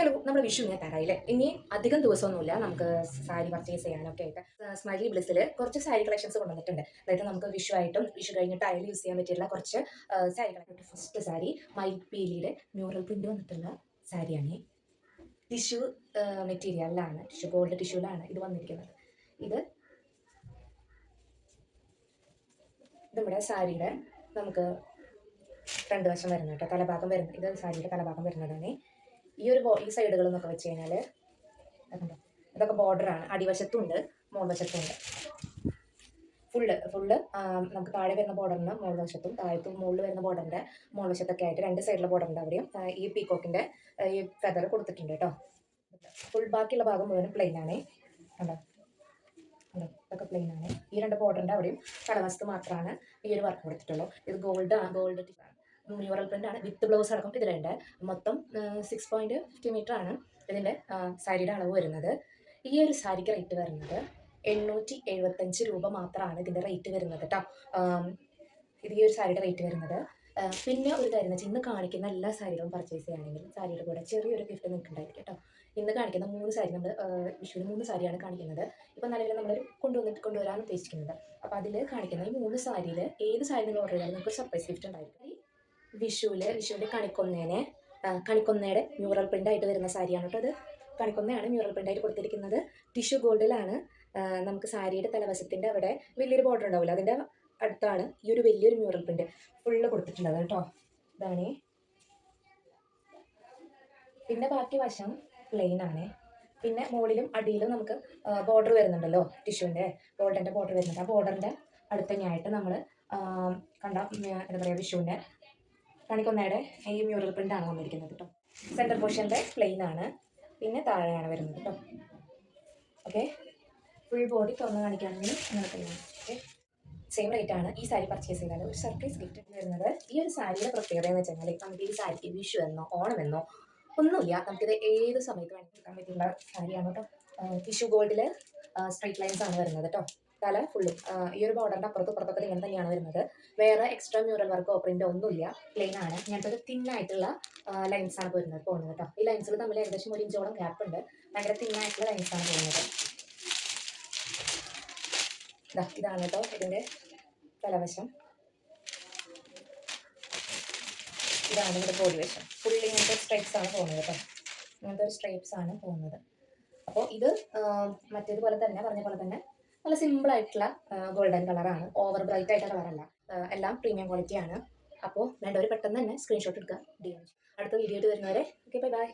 Hello, നമ്മുടെ വിഷു ഇങ്ങനെ തരായില്ലേ. ഇനി അധികം ദിവസമൊന്നുമില്ല നമുക്ക് സാരി പർച്ചേസ് ചെയ്യാനൊക്കെ ആയിട്ട്. സ്മൈലി ബ്ലിസ്സിൽ കുറച്ച് സാരി കളക്ഷൻസ് കൊണ്ടുവന്നിട്ടുണ്ട്. അതായത് നമുക്ക് വിഷു ആയിട്ടും വിഷു കഴിഞ്ഞിട്ട് അയൽ യൂസ് ചെയ്യാൻ പറ്റിയിട്ടുള്ള കുറച്ച് സാരി കളക്ഷൻ. ഫസ്റ്റ് സാരി മയിൽപ്പീലിയുടെ മ്യൂറൽ പ്രിന്റ് വന്നിട്ടുള്ള സാരിയാണ്. ടിഷ്യൂ മെറ്റീരിയലിലാണ്, ഗോൾഡ് ടിഷ്യൂലാണ് ഇത് വന്നിരിക്കുന്നത്. ഇത് നമ്മുടെ സാരിയുടെ നമുക്ക് ഫ്രണ്ട് വശം വരുന്നത് കേട്ടോ, തലഭാഗം വരുന്നത്. ഇത് സാരിയുടെ തലഭാഗം വരുന്നതാണ്. ഈ സൈഡുകൾ എന്നൊക്കെ വെച്ച് കഴിഞ്ഞാൽ ഇതൊക്കെ ബോർഡറാണ്. അടിവശത്തുണ്ട്, മുകൾവശത്തുണ്ട്. ഫുള്ള് നമുക്ക് താഴെ വരുന്ന ബോർഡറിന് മുകൾവശത്തും താഴത്തും മുകളിൽ വരുന്ന ബോർഡറിൻ്റെ മുകൾവശത്തൊക്കെ ആയിട്ട് രണ്ട് സൈഡിലെ ബോർഡറിൻ്റെ അവിടെയും ഈ പീക്കോക്കിൻ്റെ ഈ ഫെദർ കൊടുത്തിട്ടുണ്ട് കേട്ടോ. ബാക്കിയുള്ള ഭാഗം മുഴുവൻ പ്ലെയിൻ ആണ്. കണ്ടോ, ഇതൊക്കെ പ്ലെയിൻ ആണ്. ഈ രണ്ട് ബോർഡറിൻ്റെ അവിടെയും തലവശത്ത് മാത്രമാണ് ഈ ഒരു വർക്ക് കൊടുത്തിട്ടുള്ളൂ. ഇത് ഗോൾഡ് മ്യൂറൽ പ്രിന്റ് ആണ്. വിത്ത് ബ്ലൗസ് അടക്കം ഇതിലുണ്ട്. മൊത്തം 6.50 മീറ്റർ ആണ് ഇതിൻ്റെ സാരിയുടെ അളവ് വരുന്നത്. ഈ ഒരു സാരിക്ക് റേറ്റ് വരുന്നത് 875 രൂപ മാത്രമാണ് ഇതിൻ്റെ റേറ്റ് വരുന്നത് കേട്ടോ. ഇത് ഈ ഒരു സാരിയുടെ റേറ്റ് വരുന്നത്. പിന്നെ ഒരു കാര്യം എന്ന് വെച്ചാൽ, ഇന്ന് കാണിക്കുന്ന എല്ലാ സാരികളും പർച്ചേസ് ചെയ്യുകയാണെങ്കിൽ സാരിയുടെ കൂടെ ചെറിയൊരു ഗിഫ്റ്റ് നിൽക്കുന്നുണ്ടായിരിക്കും കേട്ടോ. ഇന്ന് കാണിക്കുന്ന 3 സാരി നമ്മൾ വിഷുവിന് 3 സാരിയാണ് കാണിക്കുന്നത്. ഇപ്പം നിലവിൽ നമ്മൾ കൊണ്ടുവരാൻ ഉദ്ദേശിക്കുന്നത്. അപ്പോൾ അതിൽ കാണിക്കുന്ന ഈ 3 സാരിയിൽ ഏത് സാരി നിങ്ങൾ ഓർഡർ ചെയ്താലും നിങ്ങൾക്ക് സർപ്രൈസ് ഗിഫ്റ്റ് ഉണ്ടായിരിക്കും. വിഷുവിൻ്റെ കണിക്കൊന്നയുടെ മ്യൂറൽ പ്രിന്റ് ആയിട്ട് വരുന്ന സാരിയാണ് കേട്ടോ. അത് കണിക്കൊന്നയാണ് മ്യൂറൽ പ്രിന്റ് ആയിട്ട് കൊടുത്തിരിക്കുന്നത്. ടിഷ്യൂ ഗോൾഡിലാണ്. നമുക്ക് സാരിയുടെ തലവശത്തിൻ്റെ അവിടെ വലിയൊരു ബോർഡർ ഉണ്ടാവില്ല, അതിൻ്റെ അടുത്താണ് ഈ ഒരു വലിയൊരു മ്യൂറൽ പ്രിന്റ് ഫുള്ള് കൊടുത്തിട്ടുള്ളത് കേട്ടോ. ഇതാണ്. പിന്നെ ബാക്കി വശം പ്ലെയിൻ ആണ്. പിന്നെ മുകളിലും അടിയിലും നമുക്ക് ബോർഡർ വരുന്നുണ്ടല്ലോ, ടിഷ്യൂവിൻ്റെ ഗോൾഡൻ്റെ ബോർഡർ വരുന്നുണ്ട്. ആ ബോർഡറിൻ്റെ അടുത്ത് തന്നെയായിട്ട് നമ്മൾ എന്താ പറയുക, വിഷുവിൻ്റെ കണിക്കൊന്നയുടെ ഈ മ്യൂറൽ പ്രിന്റ് ആണ് വന്നിരിക്കുന്നത് കേട്ടോ. സെൻറ്റർ പോർഷൻ്റെ പ്ലെയിൻ ആണ്. പിന്നെ താഴെയാണ് വരുന്നത് കേട്ടോ. ഓക്കെ, ഫുൾ ബോഡി തുറന്ന് കാണിക്കുകയാണെങ്കിൽ അങ്ങനെ തന്നെയാണ്. ഓക്കെ, സെയിം റേറ്റ് ആണ്. ഈ സാരി പർച്ചേസ് ചെയ്താൽ ഒരു സർപ്രൈസ് ഗിഫ്റ്റ് വരുന്നത്. ഈ ഒരു സാരിയുടെ പ്രത്യേകത എന്ന് വെച്ച് കഴിഞ്ഞാൽ, നമുക്ക് ഈ സാരിക്ക് വിഷു എന്നോ ഓണമെന്നോ ഒന്നുമില്ല, നമുക്കിത് ഏത് സമയത്ത് വേണമെങ്കിൽ എടുക്കാൻ പറ്റിയുള്ള സാരിയാണ് കേട്ടോ. ടിഷ്യൂ ഗോൾഡിൽ സ്ട്രൈറ്റ് ലൈൻസ് ആണ് വരുന്നത് കേട്ടോ. തല ഫുള്ളും ഈ ഒരു ബോർഡറിൻ്റെ അപ്പുറത്തൊക്കെ ഇങ്ങനെ തന്നെയാണ് വരുന്നത്. വേറെ എക്സ്ട്രാ മ്യൂറൽ വർക്കോ പ്രിൻ്റോ ഒന്നുമില്ല, പ്ലെയിൻ ആണ്. ഇങ്ങനത്തെ ഒരു തിന്നായിട്ടുള്ള ലൈൻസ് ആണ് പോകുന്നത് കേട്ടോ. ഈ ലൈൻസുകൾ തമ്മിൽ ഏകദേശം 1 ഇഞ്ചോളം ഗ്യാപ്പ് ഉണ്ട്. ഭയങ്കര തിന്നായിട്ടുള്ള ലൈൻസ് ആണ് പോകുന്നത്. ഇതാണ് കേട്ടോ ഇതിൻ്റെ തലവശം. ഇതാണ് ഇവിടെ ബോഡി വശം. ഫുള്ളി ഇങ്ങനത്തെ സ്ട്രൈപ്സ് ആണ് പോകുന്നത് കേട്ടോ. ഇങ്ങനത്തെ ഒരു സ്ട്രൈപ്സ് ആണ് പോകുന്നത്. അപ്പോൾ ഇത് മറ്റേതുപോലെ തന്നെ പറഞ്ഞ പോലെ തന്നെ നല്ല സിമ്പിളായിട്ടുള്ള ഗോൾഡൻ കളറാണ്. ഓവർ ബ്രൈറ്റ് ആയിട്ടുള്ള കളറല്ല. എല്ലാം പ്രീമിയം ക്വാളിറ്റിയാണ്. അപ്പോൾ വേണ്ടവർ പെട്ടെന്ന് തന്നെ സ്ക്രീൻഷോട്ട് എടുക്കുക. അടുത്ത വീഡിയോ ആയിട്ട് വരുന്നവരെ ഓക്കെ, ബൈ.